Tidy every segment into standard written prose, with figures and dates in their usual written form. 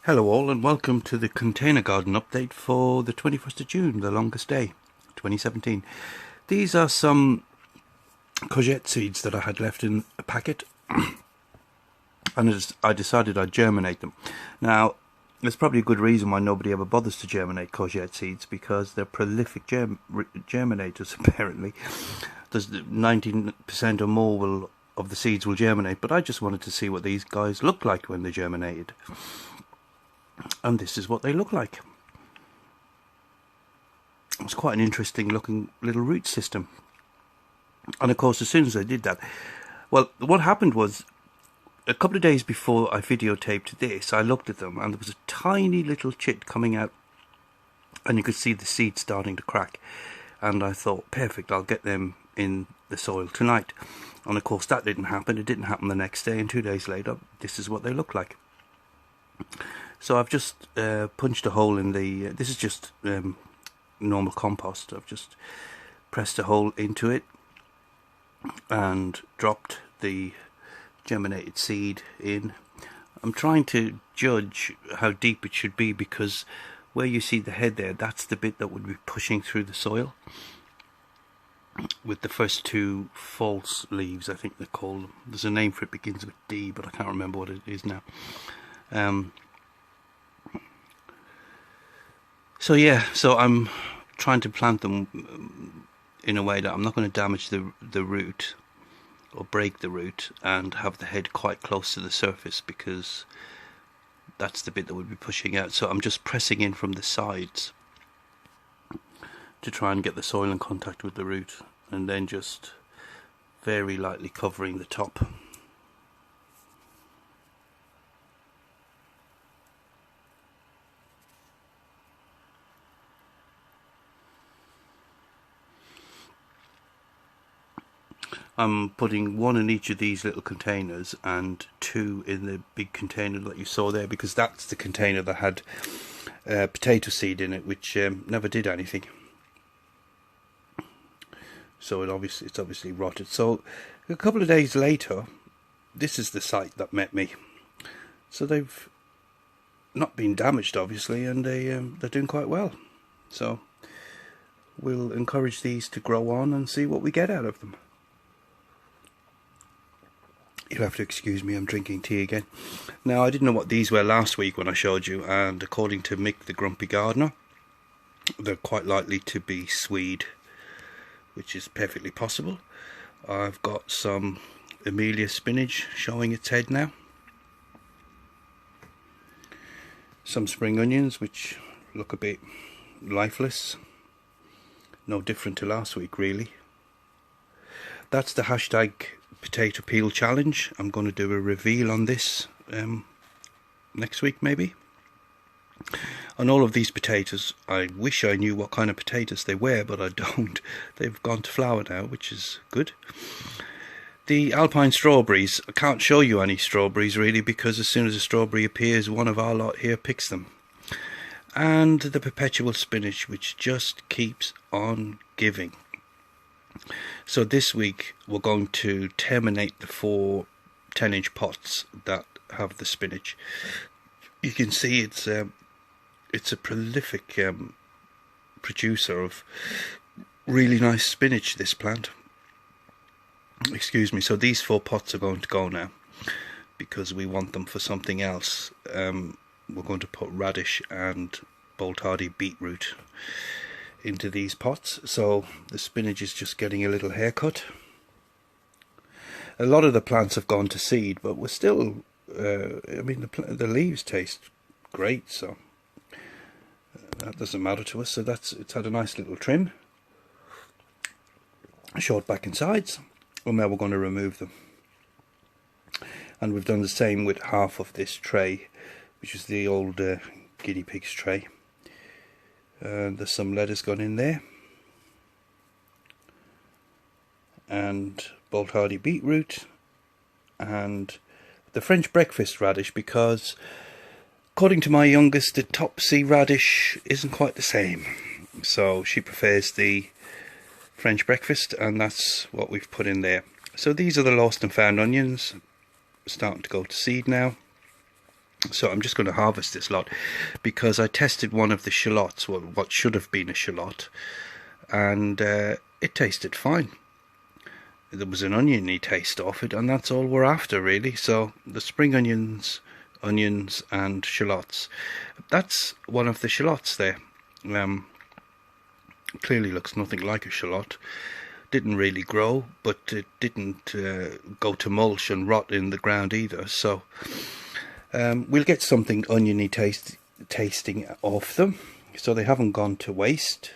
Hello all and welcome to the container garden update for the 21st of June, the longest day, 2017. These are some courgette seeds that I had left in a packet and I decided I'd germinate them. Now, there's probably a good reason why nobody ever bothers to germinate courgette seeds, because they're prolific germinators apparently. There's 19% or more of the seeds will germinate, but I just wanted to see what these guys look like when they germinated. And this is what they look like. It's quite an interesting looking little root system. And of course, as soon as I did that, well, what happened was, a couple of days before I videotaped this, I looked at them and there was a tiny little chit coming out and you could see the seed starting to crack. And I thought, perfect, I'll get them in the soil tonight. And of course that didn't happen. It didn't happen the next day, and 2 days later this is what they look like. So I've just punched a hole in the, this is just normal compost. I've just pressed a hole into it and dropped the germinated seed in. I'm trying to judge how deep it should be, because where you see the head there, that's the bit that would be pushing through the soil, with the first two false leaves, I think they're called. There's a name for it, begins with D, but I can't remember what it is now. So yeah, so I'm trying to plant them in a way that I'm not going to damage the root or break the root, and have the head quite close to the surface, because that's the bit that would be pushing out. So I'm just pressing in from the sides to try and get the soil in contact with the root, and then just very lightly covering the top. I'm putting one in each of these little containers and two in the big container that you saw there, because that's the container that had potato seed in it, which never did anything. So it's obviously rotted. So a couple of days later, this is the site that met me. So they've not been damaged, obviously, and they're doing quite well. So we'll encourage these to grow on and see what we get out of them. You'll have to excuse me, I'm drinking tea again. Now, I didn't know what these were last week when I showed you, and according to Mick the Grumpy Gardener, they're quite likely to be swede, which is perfectly possible. I've got some Amelia spinach showing its head now. Some spring onions, which look a bit lifeless. No different to last week, really. That's the hashtag potato peel challenge. I'm going to do a reveal on this next week maybe. On all of these potatoes, I wish I knew what kind of potatoes they were, but I don't. They've gone to flower now, which is good. The alpine strawberries, I can't show you any strawberries really, because as soon as a strawberry appears, one of our lot here picks them. And the perpetual spinach, which just keeps on giving. So this week we're going to terminate the 4 10-inch pots that have the spinach. You can see it's a prolific producer of really nice spinach, this plant. Excuse me. So these 4 pots are going to go now, because we want them for something else. We're going to put radish and bolt hardy beetroot into these pots, so the spinach is just getting a little haircut. A lot of the plants have gone to seed, but we're still I mean, the leaves taste great, so that doesn't matter to us. So it's had a nice little trim, short back and sides. Well, now we're going to remove them, and we've done the same with half of this tray, which is the old guinea pigs tray. There's some lettuce gone in there, and bolt hardy beetroot, and the French breakfast radish, because according to my youngest, the top C radish isn't quite the same, so she prefers the French breakfast, and that's what we've put in there. So these are the lost and found onions, starting to go to seed now. So I'm just going to harvest this lot because I tested one of the shallots, well, what should have been a shallot, and it tasted fine. There was an oniony taste off it, and that's all we're after really. So the spring onions and shallots, that's one of the shallots there. Clearly looks nothing like a shallot. Didn't really grow, but it didn't go to mulch and rot in the ground either, so we'll get something oniony tasting off them, so they haven't gone to waste.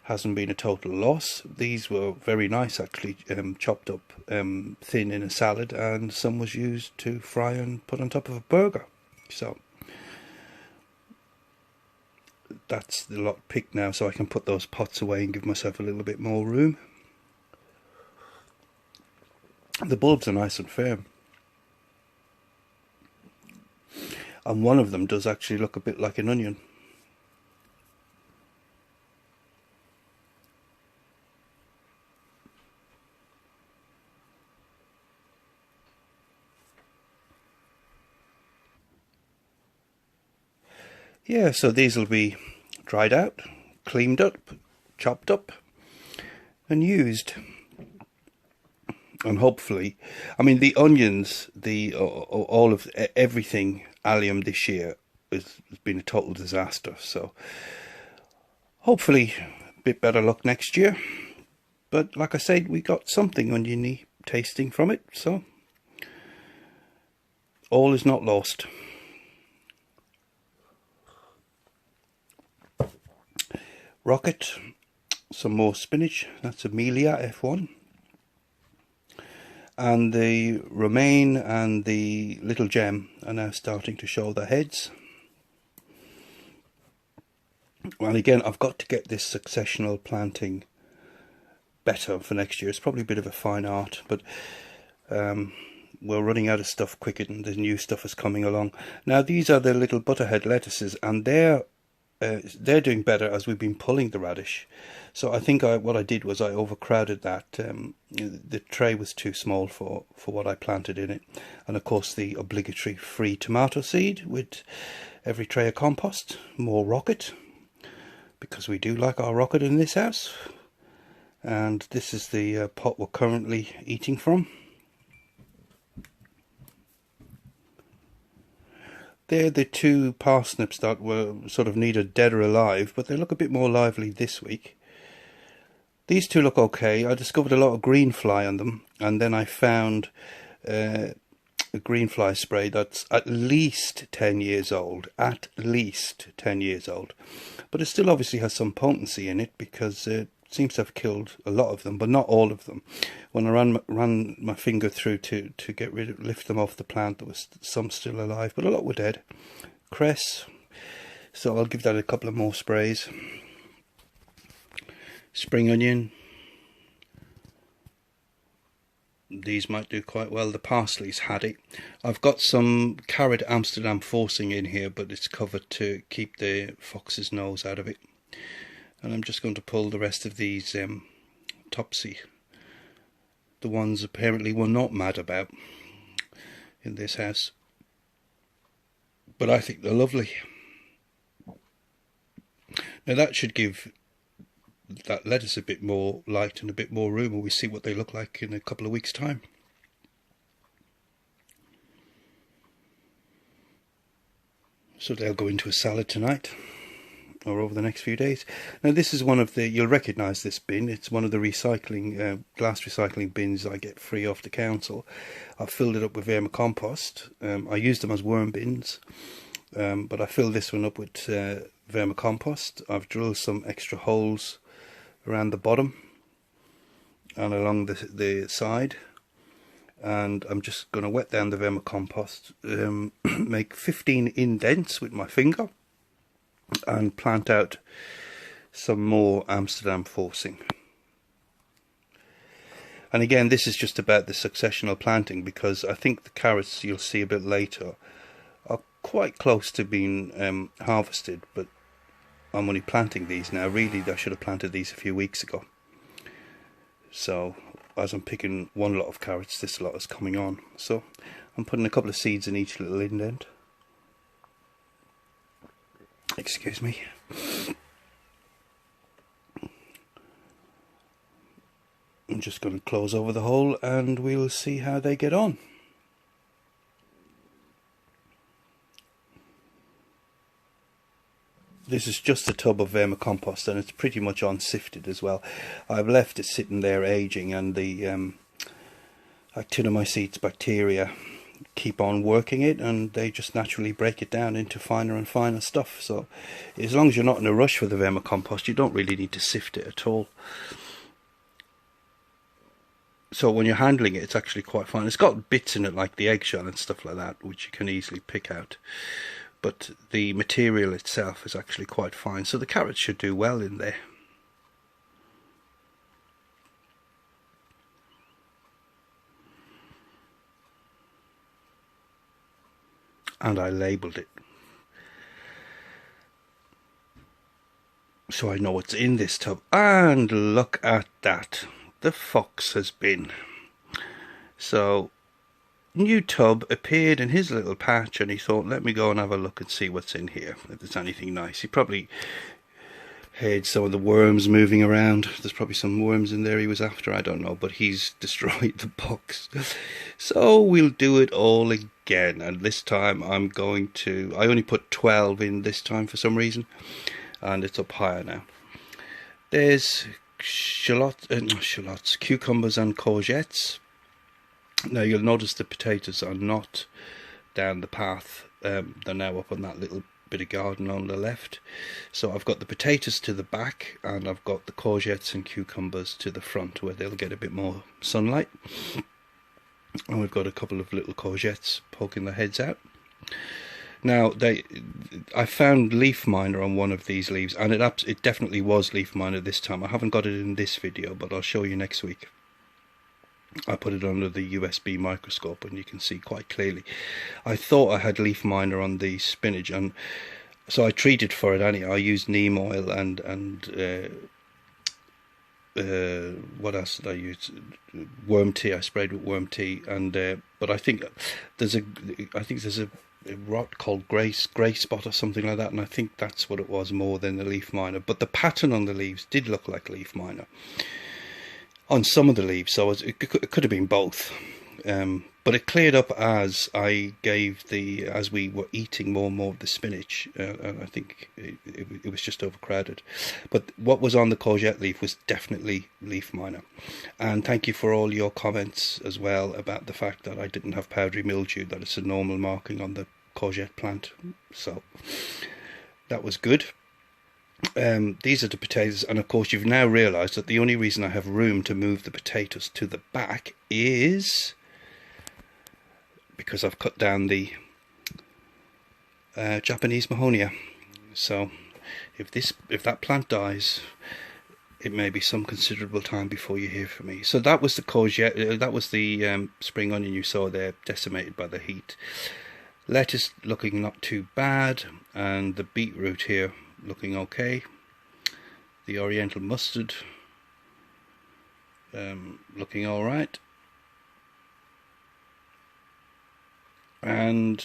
Hasn't been a total loss. These were very nice actually, chopped up thin in a salad, and some was used to fry and put on top of a burger. So that's the lot picked now, so I can put those pots away and give myself a little bit more room. The bulbs are nice and firm, and one of them does actually look a bit like an onion. Yeah, so these will be dried out, cleaned up, chopped up and used. And hopefully, I mean, the onions, all of everything allium this year has been a total disaster. So hopefully a bit better luck next year. But like I said, we got something oniony tasting from it, so all is not lost. Rocket, some more spinach, that's Amelia F1. And the romaine and the little gem are now starting to show their heads. Well, again, I've got to get this successional planting better for next year. It's probably a bit of a fine art, but we're running out of stuff quicker than the new stuff is coming along. Now, these are the little butterhead lettuces, and they're doing better as we've been pulling the radish. So I think what I did was I overcrowded that. The tray was too small for what I planted in it. And of course the obligatory free tomato seed with every tray of compost. More rocket, because we do like our rocket in this house. And this is the pot we're currently eating from. They're the two parsnips that were sort of needed dead or alive, but they look a bit more lively this week. These two look okay. I discovered a lot of green fly on them, and then I found a green fly spray that's at least 10 years old. At least 10 years old. But it still obviously has some potency in it, because it seems to have killed a lot of them, but not all of them. When I ran my finger through to lift them off the plant, there was some still alive, but a lot were dead. Cress, so I'll give that a couple of more sprays. Spring onion, these might do quite well. The parsley's had it. I've got some carrot Amsterdam forcing in here, but it's covered to keep the fox's nose out of it. And I'm just going to pull the rest of these topsy, the ones apparently we're not mad about in this house, but I think they're lovely. Now that should give that lettuce a bit more light and a bit more room, and we see what they look like in a couple of weeks' time. So they'll go into a salad tonight, or over the next few days. Now this is one of the, you'll recognise this bin, it's one of the recycling, glass recycling bins I get free off the council. I've filled it up with vermicompost. I use them as worm bins, but I filled this one up with vermicompost. I've drilled some extra holes around the bottom and along the side, and I'm just going to wet down the vermicompost, make 15 indents with my finger, and plant out some more Amsterdam forcing. And again, this is just about the successional planting, because I think the carrots you'll see a bit later are quite close to being harvested, but I'm only planting these now. Really, I should have planted these a few weeks ago. So as I'm picking one lot of carrots, this lot is coming on. So I'm putting a couple of seeds in each little indent. Excuse me. I'm just going to close over the hole and we'll see how they get on. This is just a tub of vermicompost and it's pretty much unsifted as well. I've left it sitting there aging, and the actinomycetes bacteria keep on working it, and they just naturally break it down into finer and finer stuff. So as long as you're not in a rush for the vermicompost, you don't really need to sift it at all. So when you're handling it, it's actually quite fine. It's got bits in it like the eggshell and stuff like that, which you can easily pick out. But the material itself is actually quite fine. So the carrots should do well in there. And I labelled it, so I know what's in this tub. And look at that. The fox has been. So, new tub appeared in his little patch, and he thought, let me go and have a look and see what's in here, if there's anything nice. He probably heard some of the worms moving around. There's probably some worms in there he was after, I don't know, but he's destroyed the box. So we'll do it all again, and this time I'm going to, I only put 12 in this time for some reason, and it's up higher now. There's cucumbers and courgettes. Now you'll notice the potatoes are not down the path, they're now up on that little bit of garden on the left. So I've got the potatoes to the back, and I've got the courgettes and cucumbers to the front, where they'll get a bit more sunlight. And we've got a couple of little courgettes poking their heads out. Now I found leaf miner on one of these leaves, and it definitely was leaf miner this time. I haven't got it in this video, but I'll show you next week. I put it under the USB microscope and you can see quite clearly. I thought I had leaf miner on the spinach, and so I treated for it anyhow. I used neem oil and what else did I use? Worm tea. I sprayed with worm tea, and but I think there's a rot called grey spot or something like that, and I think that's what it was more than the leaf miner. But the pattern on the leaves did look like leaf miner on some of the leaves, so it could have been both. But it cleared up as as we were eating more and more of the spinach, and I think it was just overcrowded. But what was on the courgette leaf was definitely leaf miner. And thank you for all your comments as well about the fact that I didn't have powdery mildew, that it's a normal marking on the courgette plant. So that was good. These are the potatoes, and of course you've now realised that the only reason I have room to move the potatoes to the back is because I've cut down the Japanese Mahonia. So if that plant dies, it may be some considerable time before you hear from me. So that was the courgette, that was the spring onion you saw there, decimated by the heat. Lettuce looking not too bad, and the beetroot here looking okay. The oriental mustard looking alright. And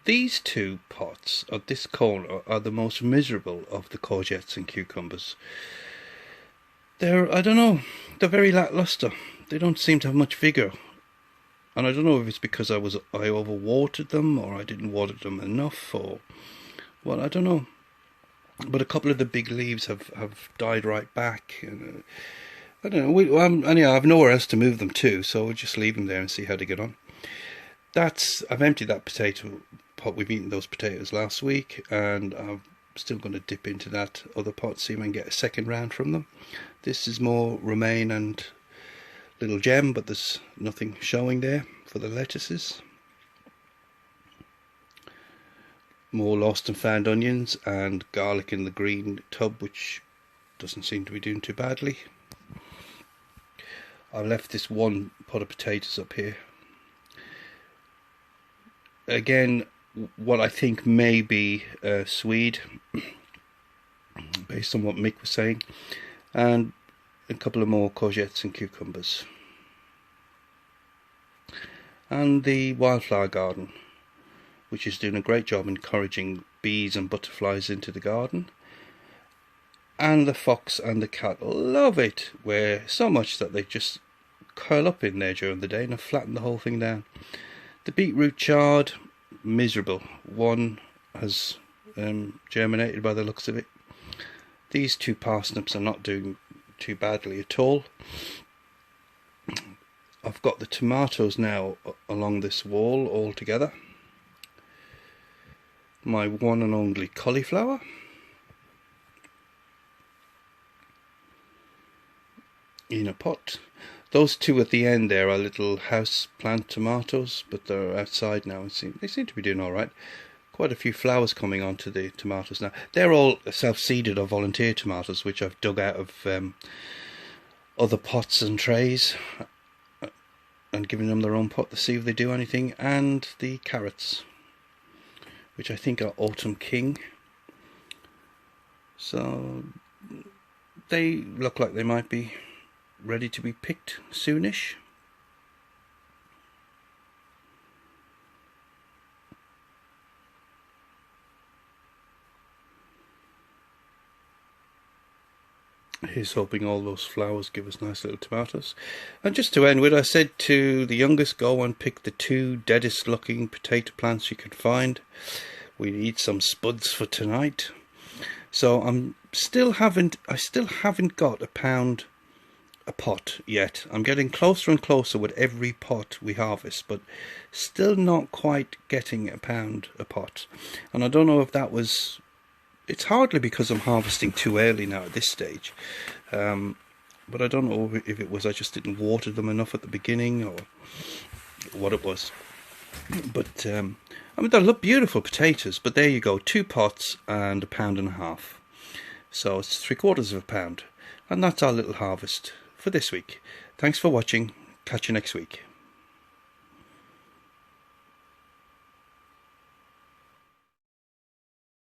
these two pots at this corner are the most miserable of the courgettes and cucumbers. I don't know, they're very lackluster. They don't seem to have much vigour. And I don't know if it's because I overwatered them, or I didn't water them enough, or well, I don't know. But a couple of the big leaves have died right back. And, I don't know. Anyhow, I have nowhere else to move them to, so we'll just leave them there and see how they get on. I've emptied that potato pot. We've eaten those potatoes last week, and I'm still going to dip into that other pot, see if I can get a second round from them. This is more romaine and little gem, but there's nothing showing there for the lettuces. More lost and found onions and garlic in the green tub, which doesn't seem to be doing too badly. I've left this one pot of potatoes up here. Again, what I think may be swede, based on what Mick was saying, and a couple of more courgettes and cucumbers. And the wildflower garden, which is doing a great job encouraging bees and butterflies into the garden. And the fox and the cat love it, where so much that they just curl up in there during the day and flatten the whole thing down. The beetroot chard, miserable. One has germinated by the looks of it. These 2 parsnips are not doing too badly at all. I've got the tomatoes now along this wall all together. My one and only cauliflower. In a pot. Those 2 at the end there are little house plant tomatoes, but they're outside now and they seem to be doing alright. Quite a few flowers coming onto the tomatoes now. They're all self-seeded or volunteer tomatoes, which I've dug out of other pots and trays and giving them their own pot to see if they do anything. And the carrots, which I think are Autumn King. So they look like they might be ready to be picked soonish. Here's hoping all those flowers give us nice little tomatoes. And just to end with, I said to the youngest, go and pick the 2 deadest looking potato plants you could find. We need some spuds for tonight. So I still haven't got £1 a pot yet. I'm getting closer and closer with every pot we harvest, but still not quite getting £1 a pot. And I don't know if that was... It's hardly because I'm harvesting too early now at this stage, but I don't know if it was I just didn't water them enough at the beginning or what it was. But I mean, they look beautiful potatoes, but there you go, 2 pots and £1.50. So it's £3/4 of a pound, and that's our little harvest for this week. Thanks for watching. Catch you next week.